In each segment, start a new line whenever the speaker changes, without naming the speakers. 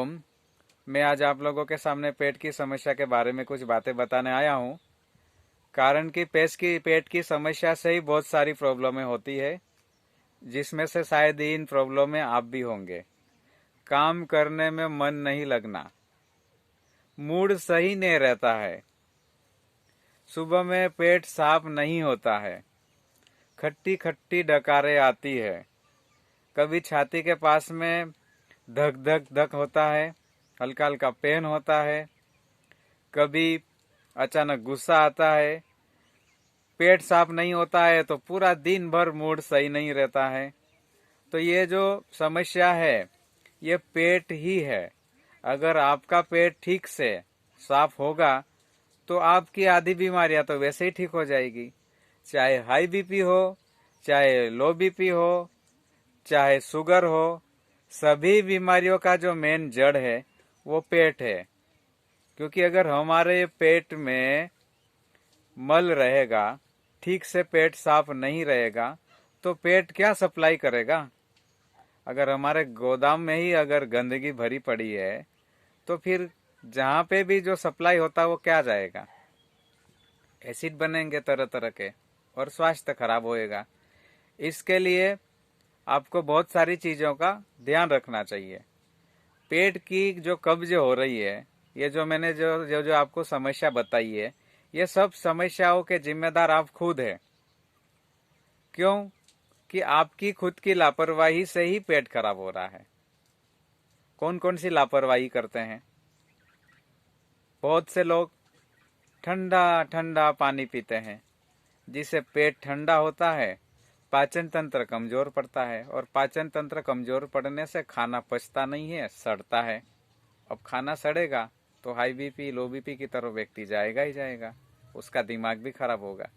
हरिओम। मैं आज आप लोगों के सामने पेट की समस्या के बारे में कुछ बातें बताने आया हूँ। कारण कि पेट की समस्या से ही बहुत सारी प्रॉब्लमें होती है, जिसमें से शायद इन प्रॉब्लम में आप भी होंगे। काम करने में मन नहीं लगना, मूड सही नहीं रहता है, सुबह में पेट साफ नहीं होता है, खट्टी खट्टी डकारें आती है, कभी छाती के पास में धक धक धक होता है, हल्का हल्का पेन होता है, कभी अचानक गुस्सा आता है, पेट साफ नहीं होता है तो पूरा दिन भर मूड सही नहीं रहता है। तो ये जो समस्या है ये पेट ही है। अगर आपका पेट ठीक से साफ होगा तो आपकी आधी बीमारियां तो वैसे ही ठीक हो जाएगी। चाहे हाई बीपी हो, चाहे लो बीपी हो, चाहे शुगर हो, सभी बीमारियों का जो मेन जड़ है वो पेट है। क्योंकि अगर हमारे पेट में मल रहेगा, ठीक से पेट साफ नहीं रहेगा, तो पेट क्या सप्लाई करेगा। अगर हमारे गोदाम में ही अगर गंदगी भरी पड़ी है तो फिर जहाँ पे भी जो सप्लाई होता है वो क्या जाएगा। एसिड बनेंगे तरह तरह के और स्वास्थ्य खराब होएगा। इसके लिए आपको बहुत सारी चीजों का ध्यान रखना चाहिए। पेट की जो कब्ज हो रही है, ये जो मैंने जो आपको समस्या बताई है, ये सब समस्याओं के जिम्मेदार आप खुद है। क्यों कि आपकी खुद की लापरवाही से ही पेट खराब हो रहा है। कौन कौन सी लापरवाही करते हैं? बहुत से लोग ठंडा ठंडा पानी पीते हैं, जिससे पेट ठंडा होता है, पाचन तंत्र कमजोर पड़ता है, और पाचन तंत्र कमजोर पड़ने से खाना पचता नहीं है, सड़ता है। अब खाना सड़ेगा तो हाई बीपी लो बीपी की तरफ व्यक्ति जाएगा ही जाएगा, उसका दिमाग भी खराब होगा।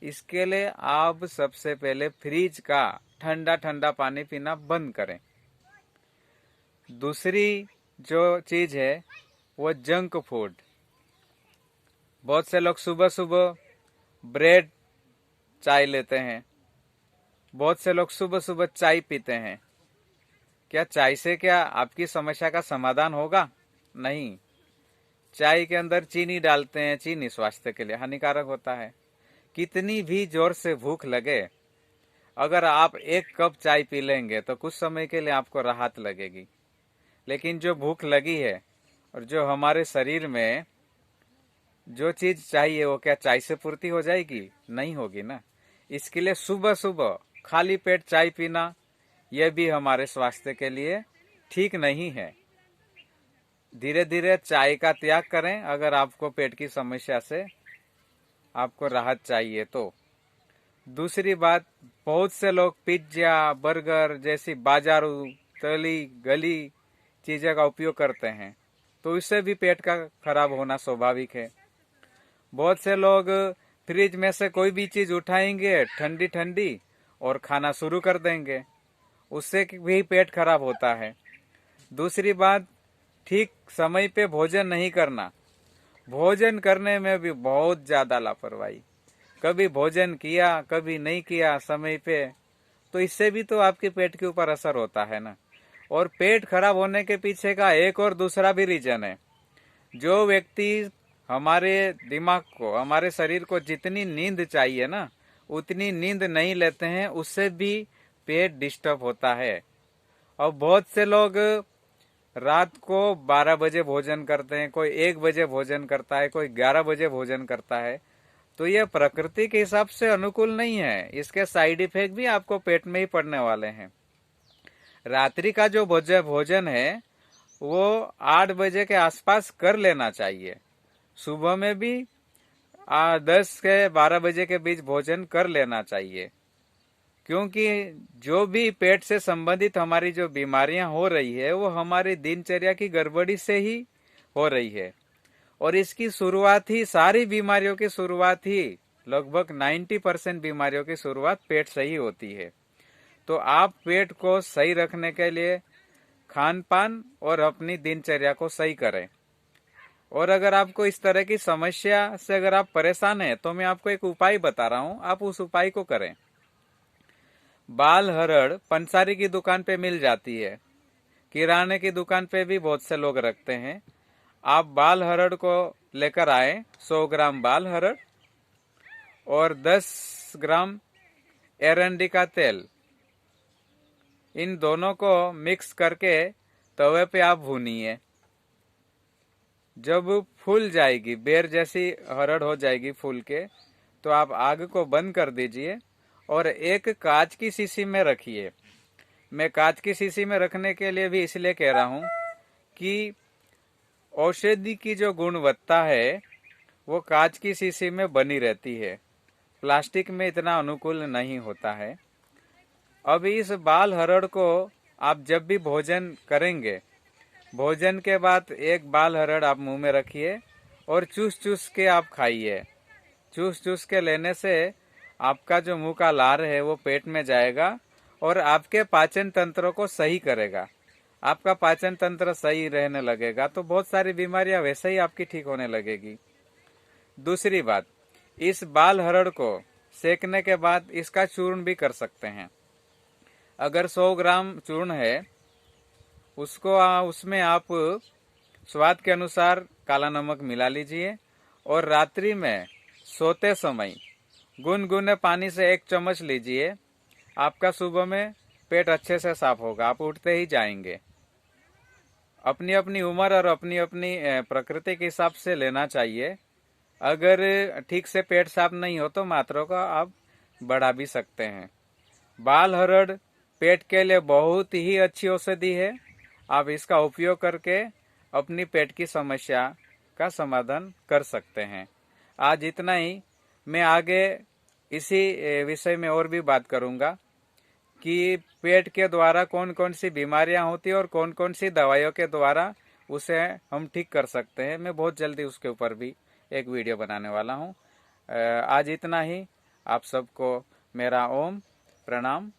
इसके लिए आप सबसे पहले फ्रिज का ठंडा ठंडा पानी पीना बंद करें। दूसरी जो चीज है वो जंक फूड। बहुत से लोग सुबह सुबह ब्रेड चाय लेते हैं, बहुत से लोग सुबह सुबह चाय पीते हैं। क्या चाय से क्या आपकी समस्या का समाधान होगा? नहीं। चाय के अंदर चीनी डालते हैं, चीनी स्वास्थ्य के लिए हानिकारक होता है। कितनी भी जोर से भूख लगे, अगर आप एक कप चाय पी लेंगे तो कुछ समय के लिए आपको राहत लगेगी। लेकिन जो भूख लगी है और जो हमारे शरीर में जो चीज चाहिए वो क्या चाय से पूर्ति हो जाएगी? नहीं होगी ना। इसके लिए सुबह सुबह खाली पेट चाय पीना यह भी हमारे स्वास्थ्य के लिए ठीक नहीं है। धीरे धीरे चाय का त्याग करें अगर आपको पेट की समस्या से आपको राहत चाहिए तो। दूसरी बात, बहुत से लोग पिज्जा बर्गर जैसी बाजारू तली गली चीजें का उपयोग करते हैं, तो इससे भी पेट का खराब होना स्वाभाविक है। बहुत से लोग फ्रिज में से कोई भी चीज उठाएंगे ठंडी ठंडी और खाना शुरू कर देंगे, उससे भी पेट खराब होता है। दूसरी बात, ठीक समय पे भोजन नहीं करना। भोजन करने में भी बहुत ज्यादा लापरवाही, कभी भोजन किया कभी नहीं किया समय पे, तो इससे भी तो आपके पेट के ऊपर असर होता है ना। और पेट खराब होने के पीछे का एक और दूसरा भी रीजन है। जो व्यक्ति हमारे दिमाग को, हमारे शरीर को जितनी नींद चाहिए ना, उतनी नींद नहीं लेते हैं, उससे भी पेट डिस्टर्ब होता है। और बहुत से लोग रात को 12 बजे भोजन करते हैं, कोई 1 बजे भोजन करता है, कोई 11 बजे भोजन करता है। तो ये प्रकृति के हिसाब से अनुकूल नहीं है। इसके साइड इफेक्ट भी आपको पेट में ही पड़ने वाले हैं। रात्रि का जो भोजन है वो 8 बजे के आसपास कर लेना चाहिए। सुबह में भी 10 से 12 बजे के बीच भोजन कर लेना चाहिए। क्योंकि जो भी पेट से संबंधित हमारी जो बीमारियां हो रही है वो हमारी दिनचर्या की गड़बड़ी से ही हो रही है। और इसकी शुरुआत ही, सारी बीमारियों की शुरुआत ही, लगभग 90% बीमारियों की शुरुआत पेट से ही होती है। तो आप पेट को सही रखने के लिए खान पान और अपनी दिनचर्या को सही करें। और अगर आपको इस तरह की समस्या से अगर आप परेशान हैं तो मैं आपको एक उपाय बता रहा हूं, आप उस उपाय को करें। बाल हरड़ पंसारी की दुकान पे मिल जाती है। किराने की दुकान पे भी बहुत से लोग रखते हैं। आप बाल हरड़ को लेकर आए, 100 ग्राम बाल हरड़ और 10 ग्राम एरंडी का तेल, इन दोनों को मिक्स करके तवे पे आप भूनिए। जब फूल जाएगी, बेर जैसी हरड़ हो जाएगी फूल के, तो आप आग को बंद कर दीजिए और एक कांच की शीशी में रखिए। मैं कांच की शीशी में रखने के लिए भी इसलिए कह रहा हूँ कि औषधि की जो गुणवत्ता है वो कांच की शीशी में बनी रहती है, प्लास्टिक में इतना अनुकूल नहीं होता है। अब इस बाल हरड़ को आप जब भी भोजन करेंगे, भोजन के बाद एक बाल हरड़ आप मुंह में रखिए और चूस चूस के आप खाइए। चूस चूस के लेने से आपका जो मुंह का लार है वो पेट में जाएगा और आपके पाचन तंत्र को सही करेगा। आपका पाचन तंत्र सही रहने लगेगा तो बहुत सारी बीमारियां वैसे ही आपकी ठीक होने लगेगी। दूसरी बात, इस बाल हरड़ को सेकने के बाद इसका चूर्ण भी कर सकते हैं। अगर 100 ग्राम चूर्ण है, उसको उसमें आप स्वाद के अनुसार काला नमक मिला लीजिए और रात्रि में सोते समय गुनगुने पानी से 1 चम्मच लीजिए। आपका सुबह में पेट अच्छे से साफ होगा, आप उठते ही जाएंगे। अपनी अपनी उम्र और अपनी अपनी प्रकृति के हिसाब से लेना चाहिए। अगर ठीक से पेट साफ नहीं हो तो मात्रा को आप बढ़ा भी सकते हैं। बाल हरड़ पेट के लिए बहुत ही अच्छी औषधि है। आप इसका उपयोग करके अपनी पेट की समस्या का समाधान कर सकते हैं। आज इतना ही। मैं आगे इसी विषय में और भी बात करूंगा कि पेट के द्वारा कौन कौन सी बीमारियां होती है और कौन कौन सी दवाइयों के द्वारा उसे हम ठीक कर सकते हैं। मैं बहुत जल्दी उसके ऊपर भी एक वीडियो बनाने वाला हूं। आज इतना ही। आप सबको मेरा ओम प्रणाम।